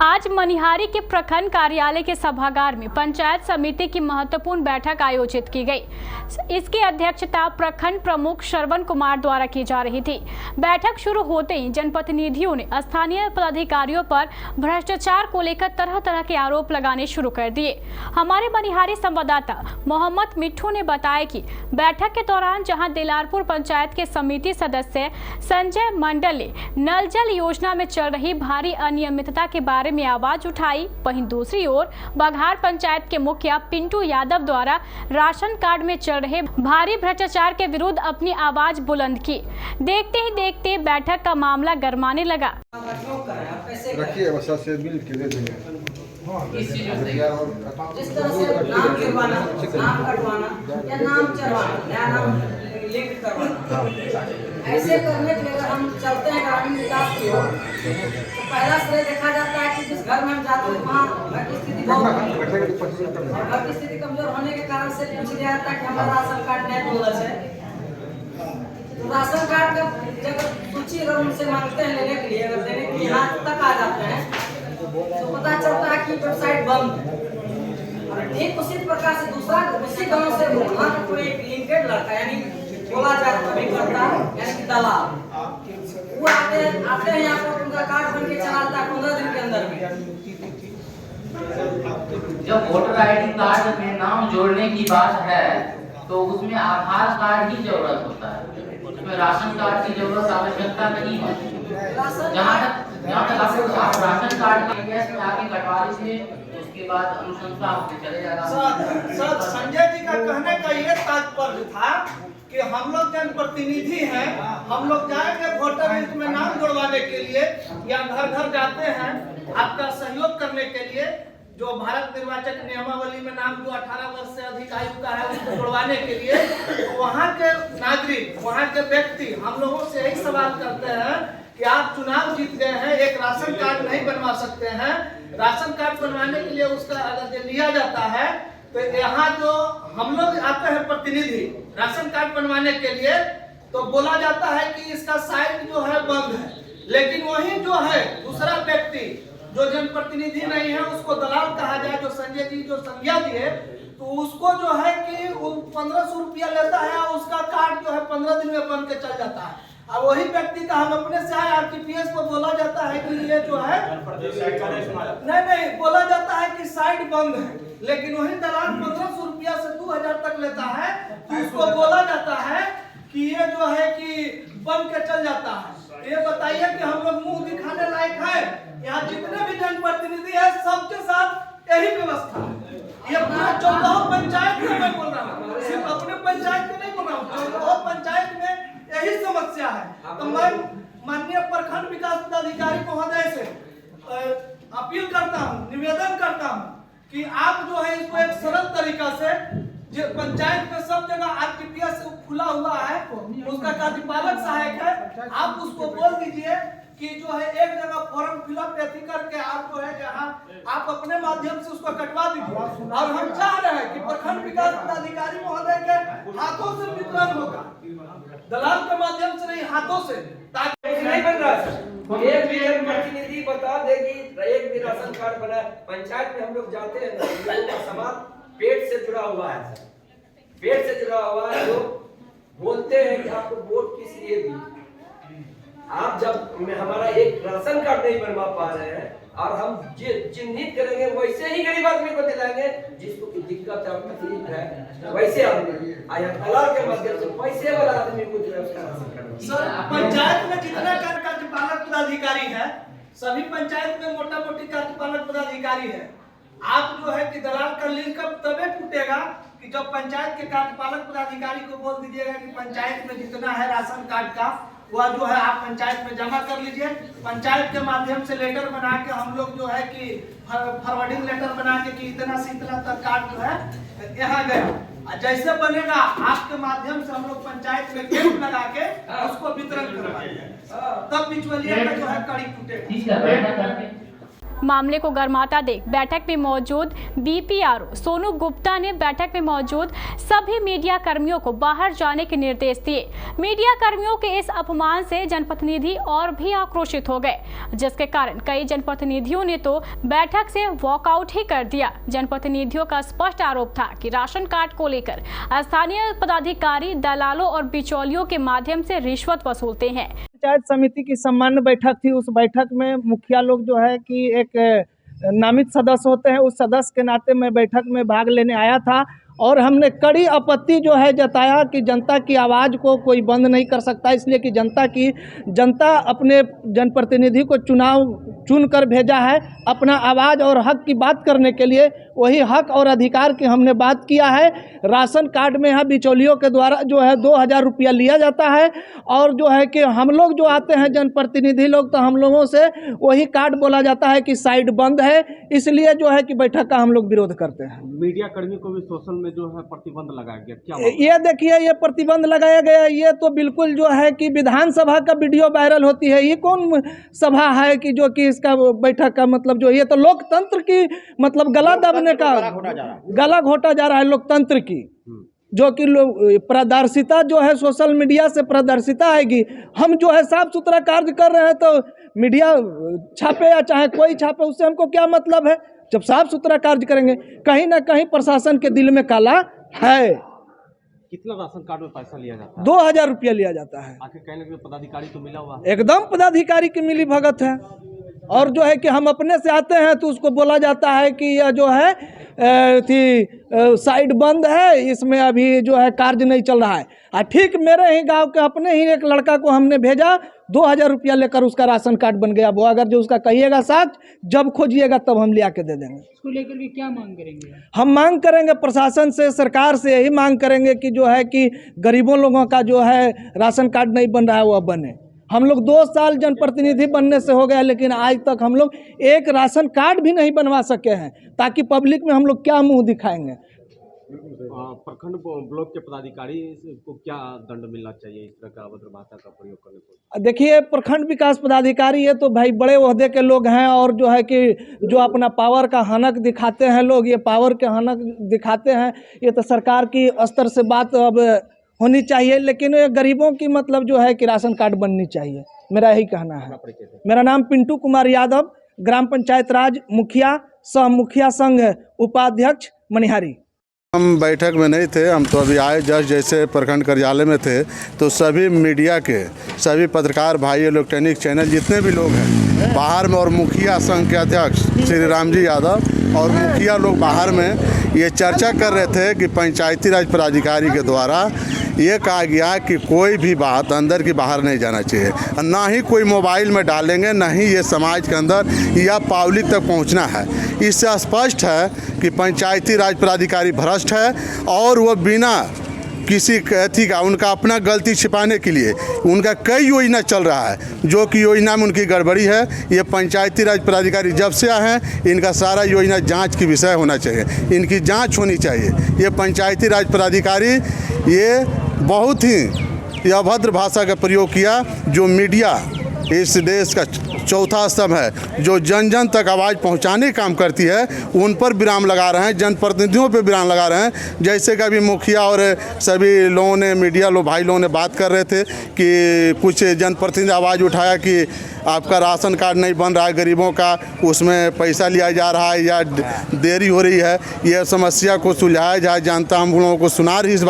आज मनिहारी के प्रखंड कार्यालय के सभागार में पंचायत समिति की महत्वपूर्ण बैठक आयोजित की गई। इसकी अध्यक्षता प्रखंड प्रमुख श्रवण कुमार द्वारा की जा रही थी। बैठक शुरू होते ही जनप्रतिनिधियों ने स्थानीय पदाधिकारियों पर भ्रष्टाचार को लेकर तरह तरह के आरोप लगाने शुरू कर दिए। हमारे मनिहारी संवाददाता मोहम्मद मिट्ठू ने बताया कि बैठक के दौरान जहां दिलारपुर पंचायत के समिति सदस्य संजय मंडल ने नल जल योजना में चल रही भारी अनियमितता के बारे में आवाज उठाई, वहीं दूसरी ओर बघार पंचायत के मुखिया पिंटू यादव द्वारा राशन कार्ड में चल रहे भारी भ्रष्टाचार के विरुद्ध अपनी आवाज बुलंद की। देखते ही देखते बैठक का मामला गरमाने लगा। जिस तरह से नाम गिरवाना, नाम कटवाना या नाम चढ़वाना, नया नाम लिंक करवाना, ऐसे करने के लिए हम चलते हैं ग्रामीण विकास की ओर, तो पहला श्रेय देखा जाता है कि जिस घर में हम जाते हैं वहाँ घर की स्थिति घर की स्थिति कमजोर होने के कारण से पूछ लिया जाता है कि हमारा राशन कार्ड नहीं बोला है। तो राशन कार्ड का जब सूची अगर उनसे मांगते हैं लेने के लिए, अगर देने के लिए यहाँ तक आ जाते हैं तो पता चलता है कि वेबसाइट बंद है। और ठीक उसी प्रकार से दूसरा उसी गांव से वहाँ का कोई लिंकेड लड़का यानी बोला जाए कभी करता यानी कि दलाल, वो आते हैं यहाँ पर उनका कार्ड बन के चलाता है 15 दिन के अंदर में। जब वोटर आईडी कार्ड में नाम जोड़ने की बात है तो उसमें आधार कार्ड की जरूरत होता है, उसमें राशन कार्ड की जरूरत आवश्यकता नहीं है। जहाँ तक आप राशन कार्ड के केस में आगे कटवा लीजिए, उसके बाद अनुशंसा होते चले जाएगा। सर संजय जी का कहने का ये तात्पर्य था कि हम लोग जनप्रतिनिधि हैं, हम लोग जाएंगे वोटर लिस्ट में नाम जुड़वाने के लिए या घर घर जाते हैं आपका सहयोग करने के लिए, जो भारत निर्वाचन नियमावली में नाम जो 18 वर्ष से अधिक आयु का है उसको जुड़वाने के लिए, तो वहाँ के नागरिक, वहाँ के व्यक्ति हम लोगों से यही सवाल करते हैं कि आप चुनाव जीत गए हैं, एक राशन कार्ड नहीं बनवा सकते हैं। राशन कार्ड बनवाने के लिए उसका अगर लिया जाता है तो यहाँ जो हम लोग आते हैं प्रतिनिधि राशन कार्ड बनवाने के लिए, तो बोला जाता है कि इसका साइट जो है बंद है, लेकिन वही जो है दूसरा व्यक्ति जो जनप्रतिनिधि नहीं है उसको दलाल कहा जाए, जो संजय जी जो संज्ञा दिए, तो उसको जो है कि वो 1500 रुपया लेता है और उसका कार्ड जो है 15 दिन में बन के चल जाता है। अब वही व्यक्ति का हम अपने से आए आरटीपीएस को बोला जाता है कि ये जो है नहीं बोला जाता है कि साइट बंद है, लेकिन वही दलाल 1500 रुपया से 2000 तक लेता है, तो उसको बोला जाता है कि ये जो है कि बन के चल जाता है। ये बताइए कि हम लोग मुंह दिखाने लायक है? यहाँ जितने भी जनप्रतिनिधि है सबके साथ यही व्यवस्था है। ये पूरा 14 पंचायत में मैं बोल रहा हूँ, सिर्फ अपने पंचायत में नहीं बोल रहा हूँ, 14 पंचायत में यही समस्या है। तो मैं माननीय प्रखंड विकास पदाधिकारी महोदय से अपील करता हूँ, निवेदन करता हूँ कि आप जो है इसको एक सरल तरीका से, जो पंचायत में सब जगह आरटीपीएस खुला हुआ है, उसका कार्यपालक सहायक है, आप उसको बोल दीजिए कि जो है एक जगह फॉर्म फिलअप ऐसी करके आप जो है जहाँ आप अपने माध्यम से उसको कटवा दीजिए। और हम चाह रहे हैं कि प्रखंड विकास पदाधिकारी महोदय के हाथों से वितरण होगा, दलाल के माध्यम से नहीं, हाथों से, ताकि नहीं बन रहा है। एक भी जनप्रतिनिधि बता दे कि एक भी राशन कार्ड बना। पंचायत में हम लोग जाते हैं, लोगों का समाज पेट से जुड़ा हुआ है, पेट से जुड़ा हुआ है। लोग बोलते हैं कि आपको वोट किस लिए दी, आप जब हमारा एक राशन कार्ड नहीं बनवा पा रहे हैं और हम चिन्हित करेंगे वैसे ही गरीब आदमी को दिलाएंगे जिसको की दिक्कत है, तकलीफ है, वैसे आदमी आया दलाल के माध्यम से पैसे वाला आदमी को सर पंचायत में जितना कार्यपालक पदाधिकारी है, सभी पंचायत में मोटा मोटी कार्यपालक पदाधिकारी है। आप जो है कि दलाल का लिंक तबे टूटेगा कि जब पंचायत के कार्यपालक पदाधिकारी को बोल दीजिएगा कि पंचायत में जितना है राशन कार्ड का वह जो है आप पंचायत में जमा कर लीजिए। पंचायत के माध्यम से लेटर बना के हम लोग जो है कि फॉरवर्डिंग लेटर बना के कि इतना से इतना तक कार्ड जो है यहाँ गया, जैसे बनेगा आपके माध्यम से हम लोग पंचायत में कैंप लगा के उसको वितरण करवाएंगे, तब बिचौलिया का जो है कड़ी टूटेगा। मामले को गर्माता देख बैठक में मौजूद बीपीआरओ सोनू गुप्ता ने बैठक में मौजूद सभी मीडिया कर्मियों को बाहर जाने के निर्देश दिए। मीडिया कर्मियों के इस अपमान से जनप्रतिनिधि और भी आक्रोशित हो गए, जिसके कारण कई जनप्रतिनिधियों ने तो बैठक से वॉकआउट ही कर दिया। जनप्रतिनिधियों का स्पष्ट आरोप था कि राशन कार्ड को लेकर स्थानीय पदाधिकारी दलालों और बिचौलियों के माध्यम से रिश्वत वसूलते हैं। पंचायत समिति की सामान्य बैठक थी। उस बैठक में मुखिया लोग जो है कि एक नामित सदस्य होते हैं, उस सदस्य के नाते मैं बैठक में भाग लेने आया था और हमने कड़ी आपत्ति जो है जताया कि जनता की आवाज़ को कोई बंद नहीं कर सकता, इसलिए कि जनता अपने जनप्रतिनिधि को चुन कर भेजा है अपना आवाज़ और हक की बात करने के लिए। वही हक और अधिकार की हमने बात किया है। राशन कार्ड में यहाँ बिचौलियों के द्वारा जो है 2000 रुपया लिया जाता है और जो है कि हम लोग जो आते हैं जनप्रतिनिधि लोग, तो हम लोगों से वही कार्ड बोला जाता है कि साइड बंद है, इसलिए जो है कि बैठक का हम लोग विरोध करते हैं। मीडिया कर्मी को भी सोशल में जो है प्रतिबंध लगाया गया, क्या ये देखिए, ये प्रतिबंध लगाया गया, ये तो बिल्कुल जो है कि विधानसभा का वीडियो वायरल होती है। ये कौन सभा है कि जो कि इसका बैठक का मतलब जो, ये तो लोकतंत्र की मतलब गला दबने का, गला घोटा जा रहा है लोकतंत्र की, जो कि पारदर्शिता जो है सोशल मीडिया से पारदर्शिता आएगी। हम जो है साफ सुथरा कार्य कर रहे हैं, तो मीडिया छापे या चाहे कोई छापे, उससे हमको क्या मतलब है। जब साफ सुथरा कार्य करेंगे, कहीं ना कहीं प्रशासन के दिल में काला है। कितना राशन कार्ड में पैसा लिया जाता है? 2000 रुपया लिया जाता है। आखिर कहने के पदाधिकारी को मिला हुआ, एकदम पदाधिकारी की मिली भगत है। और जो है कि हम अपने से आते हैं तो उसको बोला जाता है कि यह जो है साइड बंद है, इसमें अभी जो है कार्य नहीं चल रहा है। ठीक मेरे ही गांव के अपने ही एक लड़का को हमने भेजा, 2000 रुपया लेकर उसका राशन कार्ड बन गया। वो अगर जो उसका कहिएगा साथ, जब खोजिएगा तब हम लिया के दे देंगे। इसको लेकर के क्या मांग करेंगे? हम मांग करेंगे प्रशासन से, सरकार से यही मांग करेंगे कि जो है कि गरीबों लोगों का जो है राशन कार्ड नहीं बन रहा है वह बने। हम लोग 2 साल जनप्रतिनिधि बनने से हो गया, लेकिन आज तक हम लोग एक राशन कार्ड भी नहीं बनवा सके हैं, ताकि पब्लिक में हम लोग क्या मुंह दिखाएंगे। प्रखंड ब्लॉक के पदाधिकारी को क्या दंड मिलना चाहिए इस तरह का अभद्र भाषा का प्रयोग करने को? देखिए, प्रखंड विकास पदाधिकारी ये तो भाई बड़े ओहदे के लोग हैं, और जो है कि जो अपना पावर का हनक दिखाते हैं लोग, ये पावर के हनक दिखाते हैं। ये तो सरकार की स्तर से बात अब होनी चाहिए, लेकिन गरीबों की मतलब जो है कि राशन कार्ड बननी चाहिए, मेरा यही कहना है। मेरा नाम पिंटू कुमार यादव, ग्राम पंचायत राज मुखिया, सह मुखिया संघ उपाध्यक्ष मनिहारी। हम बैठक में नहीं थे, हम तो अभी आए जस्ट, जैसे प्रखंड कार्यालय में थे तो सभी मीडिया के सभी पत्रकार भाई, इलेक्ट्रॉनिक चैनल जितने भी लोग हैं बाहर में, और मुखिया संघ के अध्यक्ष श्री राम जी यादव और मुखिया लोग बाहर में ये चर्चा कर रहे थे कि पंचायती राज प्राधिकारी के द्वारा ये कहा गया कि कोई भी बात अंदर की बाहर नहीं जाना चाहिए, ना ही कोई मोबाइल में डालेंगे, ना ही ये समाज के अंदर या पब्लिक तक पहुंचना है। इससे स्पष्ट है कि पंचायती राज प्राधिकारी भ्रष्ट है और वो बिना किसी अथी का, उनका अपना गलती छिपाने के लिए उनका कई योजना चल रहा है, जो कि योजना में उनकी गड़बड़ी है। ये पंचायती राज प्राधिकारी जब से आए हैं, इनका सारा योजना जांच की विषय होना चाहिए, इनकी जांच होनी चाहिए। ये पंचायती राज प्राधिकारी ये बहुत ही अभद्र भाषा का प्रयोग किया। जो मीडिया इस देश का चौथा स्तंभ है, जो जन जन तक आवाज़ पहुंचाने का काम करती है, उन पर विराम लगा रहे हैं, जनप्रतिनिधियों पर विराम लगा रहे हैं। जैसे कि अभी मुखिया और सभी लोगों ने, मीडिया लोग भाई लोगों ने बात कर रहे थे कि कुछ जनप्रतिनिधि आवाज़ उठाया कि आपका राशन कार्ड नहीं बन रहा है गरीबों का, उसमें पैसा लिया जा रहा है या देरी हो रही है, यह समस्या को सुलझाया जाए। जनता हम लोगों को सुना रही इस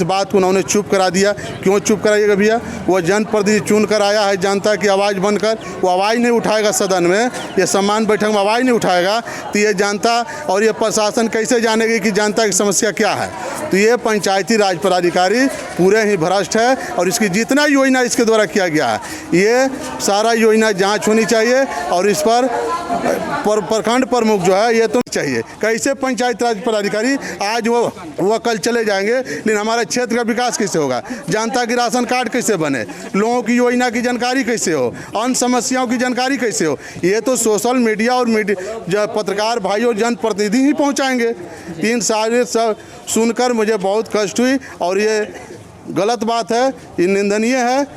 बात को उन्होंने चुप करा दिया। क्यों चुप कराइएगा भैया? वो जनप्रतिनिधि चुन कर आया है जनता की आवाज़ बनकर, वो आवाज़ नहीं उठाएगा सदन में, ये सम्मान बैठक में आवाज़ नहीं उठाएगा, तो ये जनता और ये प्रशासन कैसे जानेगी कि जनता की समस्या क्या है? तो ये पंचायती राज प्राधिकारी पूरे ही भ्रष्ट है, और इसकी जितना योजना इसके द्वारा किया गया है, ये सारा योजना जांच होनी चाहिए, और इस पर प्रखंड प्रमुख जो है ये तो चाहिए। कैसे पंचायत राज पदाधिकारी आज वो कल चले जाएंगे, लेकिन हमारे क्षेत्र का विकास कैसे होगा? जनता की राशन कार्ड कैसे बने? लोगों की योजना की जानकारी कैसे हो? अन्य समस्याओं की जानकारी कैसे हो? ये तो सोशल मीडिया और पत्रकार भाई और जनप्रतिनिधि ही पहुँचाएंगे। 3 साल सब सुनकर मुझे बहुत कष्ट हुई, और ये गलत बात है, ये निंदनीय है।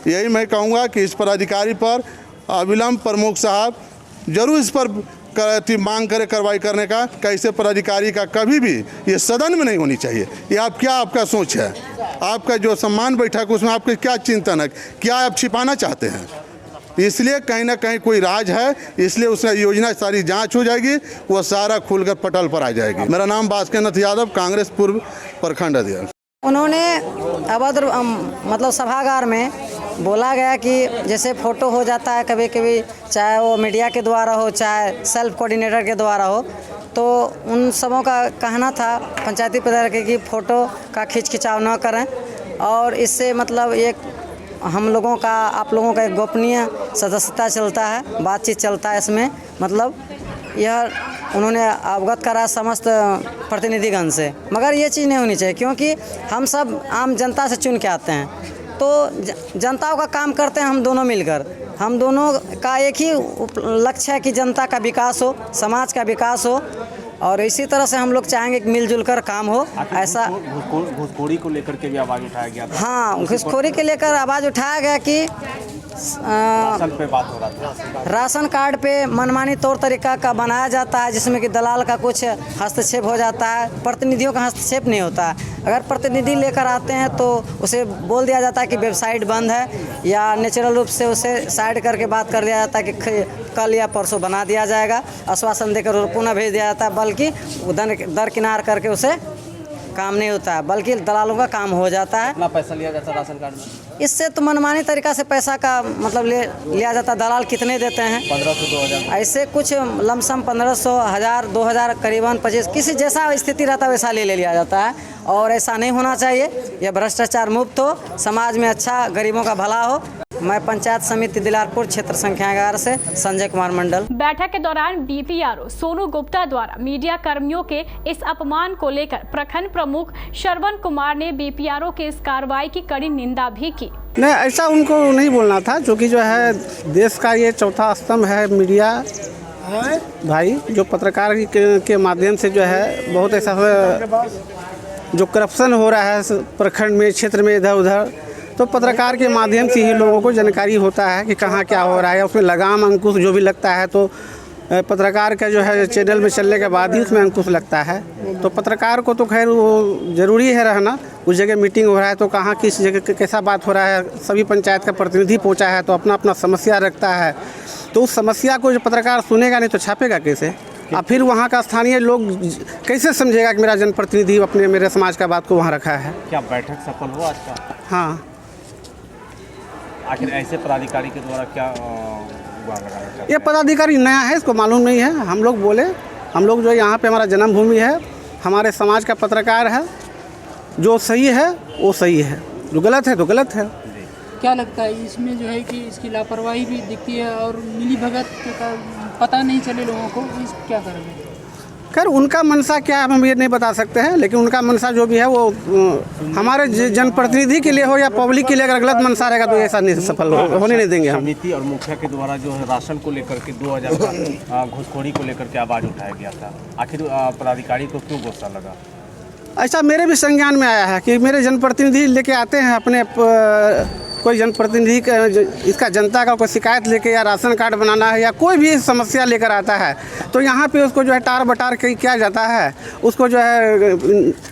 यही मैं कहूँगा कि इस पदाधिकारी पर अविलंब प्रमुख साहब जरूर इस पर मांग करे कार्रवाई करने का। कैसे पदाधिकारी का कभी भी ये सदन में नहीं होनी चाहिए। ये आपका सोच है, आपका जो सम्मान बैठक उसमें आपके क्या चिंतन है, क्या आप छिपाना चाहते हैं? इसलिए कहीं ना कहीं कोई राज है, इसलिए उसका योजना सारी जांच हो जाएगी, वो सारा खुलकर पटल पर आ जाएगी। मेरा नाम बास्केनाथ यादव, कांग्रेस पूर्व प्रखंड अध्यक्ष। उन्होंने अभद्र मतलब सभागार में बोला गया कि जैसे फ़ोटो हो जाता है कभी कभी, चाहे वो मीडिया के द्वारा हो चाहे सेल्फ कोऑर्डिनेटर के द्वारा हो, तो उन सबों का कहना था पंचायती पदाधिकारी की फ़ोटो का खिंचाव न करें, और इससे मतलब एक हम लोगों का आप लोगों का एक गोपनीय सदस्यता चलता है, बातचीत चलता है इसमें, मतलब यह उन्होंने अवगत करा समस्त प्रतिनिधिगण से। मगर ये चीज़ नहीं होनी चाहिए, क्योंकि हम सब आम जनता से चुन के आते हैं, तो जनताओं का काम करते हैं हम दोनों मिलकर। हम दोनों का एक ही लक्ष्य है कि जनता का विकास हो, समाज का विकास हो, और इसी तरह से हम लोग चाहेंगे कि मिलजुल कर काम हो। ऐसा घूसखोरी को लेकर के भी आवाज़ उठाया गया था। हाँ, घूसखोरी के लेकर आवाज़ उठाया गया कि राशन पे बात हो रहा था। राशन कार्ड पे मनमानी तौर तरीका का बनाया जाता है, जिसमें कि दलाल का कुछ हस्तक्षेप हो जाता है, प्रतिनिधियों का हस्तक्षेप नहीं होता है। अगर प्रतिनिधि लेकर आते हैं तो उसे बोल दिया जाता है कि वेबसाइट बंद है, या नेचुरल रूप से उसे साइड करके बात कर दिया जाता है कि कल या परसों बना दिया जाएगा, आश्वासन देकर पुनः भेज दिया जाता है, बल्कि दरकिनार करके उसे काम नहीं होता है, बल्कि दलालों का काम हो जाता है। कितना पैसा लिया जाता है राशन कार्ड में? इससे तो मनमानी तरीका से पैसा का मतलब लिया जाता है। दलाल कितने देते हैं? 1500 2000 ऐसे कुछ लमसम 1500 1000 2000 करीबन 25, किसी जैसा स्थिति रहता है वैसा ले लिया जाता है, और ऐसा नहीं होना चाहिए। यह भ्रष्टाचार मुक्त हो, समाज में अच्छा गरीबों का भला हो। मैं पंचायत समिति दिलारपुर क्षेत्र संख्या 11 से संजय कुमार मंडल। बैठक के दौरान बीपीआरओ सोनू गुप्ता द्वारा मीडिया कर्मियों के इस अपमान को लेकर प्रखंड प्रमुख श्रवण कुमार ने बीपीआरओ की इस कार्रवाई की कड़ी निंदा भी की। नहीं, ऐसा उनको नहीं बोलना था, क्योंकि जो है देश का ये चौथा स्तंभ है मीडिया भाई, जो पत्रकार के माध्यम से जो है बहुत ऐसा जो करप्शन हो रहा है प्रखंड में, क्षेत्र में, इधर उधर, तो पत्रकार के माध्यम से ही लोगों को जानकारी होता है कि कहाँ क्या हो रहा है। उसमें लगाम अंकुश जो भी लगता है, तो पत्रकार का जो है चैनल में चलने के बाद ही उसमें अंकुश लगता है। तो पत्रकार को तो खैर वो ज़रूरी है रहना। उस जगह मीटिंग हो रहा है तो कहाँ किस जगह कैसा बात हो रहा है, सभी पंचायत का प्रतिनिधि पहुँचा है तो अपना अपना समस्या रखता है, तो उस समस्या को जो पत्रकार सुनेगा नहीं तो छापेगा कैसे? और फिर वहाँ का स्थानीय लोग कैसे समझेगा कि मेरा जनप्रतिनिधि अपने मेरे समाज का बात को वहाँ रखा है? क्या बैठक सफल हुआ आज का? हाँ। आखिर ऐसे पदाधिकारी के द्वारा क्या हुआ लगाया? ये पदाधिकारी नया है, इसको मालूम नहीं है। हम लोग बोले, हम लोग जो यहाँ पे हमारा जन्मभूमि है, हमारे समाज का पत्रकार है, जो सही है वो सही है, जो गलत है तो गलत है। क्या लगता है इसमें जो है कि इसकी लापरवाही भी दिखती है और मिली भगत का पता नहीं चले लोगों को, इस क्या करेंगे? खैर उनका मनसा क्या है हम ये नहीं बता सकते हैं, लेकिन उनका मनसा जो भी है वो हमारे जनप्रतिनिधि के लिए हो या पब्लिक के लिए अगर गलत मनसा रहेगा तो ऐसा नहीं सफल होने नहीं देंगे हम। समिति और मुखिया के द्वारा जो है राशन को लेकर के 2000 का घूसखोरी को लेकर के आवाज़ उठाया गया था, आखिर पदाधिकारी को क्यों गुस्सा लगा? ऐसा मेरे भी संज्ञान में आया है कि मेरे जनप्रतिनिधि लेके आते हैं अपने कोई जनप्रतिनिधि का इसका जनता का कोई शिकायत लेके या राशन कार्ड बनाना है या कोई भी समस्या लेकर आता है, तो यहाँ पे उसको जो है टार बटार किया जाता है। उसको जो है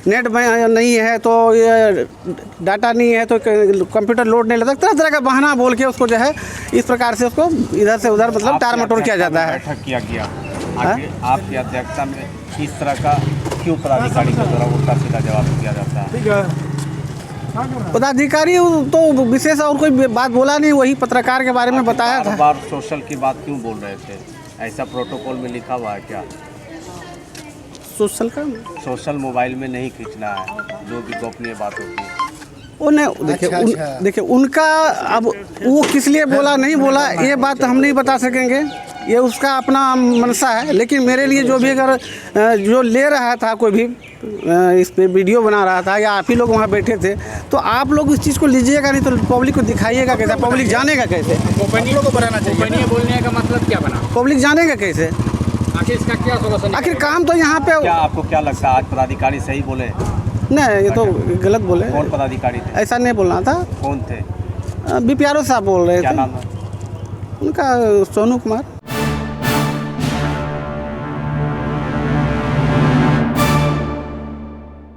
नेट नहीं है तो ये डाटा नहीं है तो कंप्यूटर लोड नहीं लगता, तरह तरह का बहाना बोल के उसको जो है इस प्रकार से उसको इधर से उधर मतलब टार मटोर किया जाता है। बैठक किया गया आपकी अध्यक्षता में, इस तरह का क्यों पदाधिकारी के द्वारा उल्टा सीधा जवाब दिया जाता है? पदाधिकारी तो विशेष और कोई बात बोला नहीं, वही पत्रकार के बारे में बताया था। बार सोशल की बात क्यों बोल रहे थे? ऐसा प्रोटोकॉल में लिखा हुआ है क्या? सोशल का सोशल मोबाइल में नहीं खींचना है, जो भी गोपनीय बात होती है वो नहीं। देखिए उनका अब वो किस लिए बोला नहीं बोला ये बात हम नहीं बता सकेंगे, ये उसका अपना मनसा है। लेकिन मेरे लिए जो भी अगर जो ले रहा था कोई भी इस पे वीडियो बना रहा था या आप ही लोग वहाँ बैठे थे, तो आप लोग इस चीज़ को लीजिएगा नहीं तो पब्लिक को दिखाइएगा कैसे, पब्लिक जानेगा कैसे? को बनाना चाहिए। बोलने का मतलब क्या बना? पब्लिक जानेगा कैसे? आखिर इसका क्या सोल्यूशन? आखिर काम तो यहाँ पे क्या आपको क्या लगता है आज पदाधिकारी सही बोले? नहीं, ये तो गलत बोले। कौन पदाधिकारी थे? ऐसा नहीं बोलना था। कौन थे? बीपीआरओ साहब बोल रहे थे। क्या नाम है उनका? सोनू कुमार।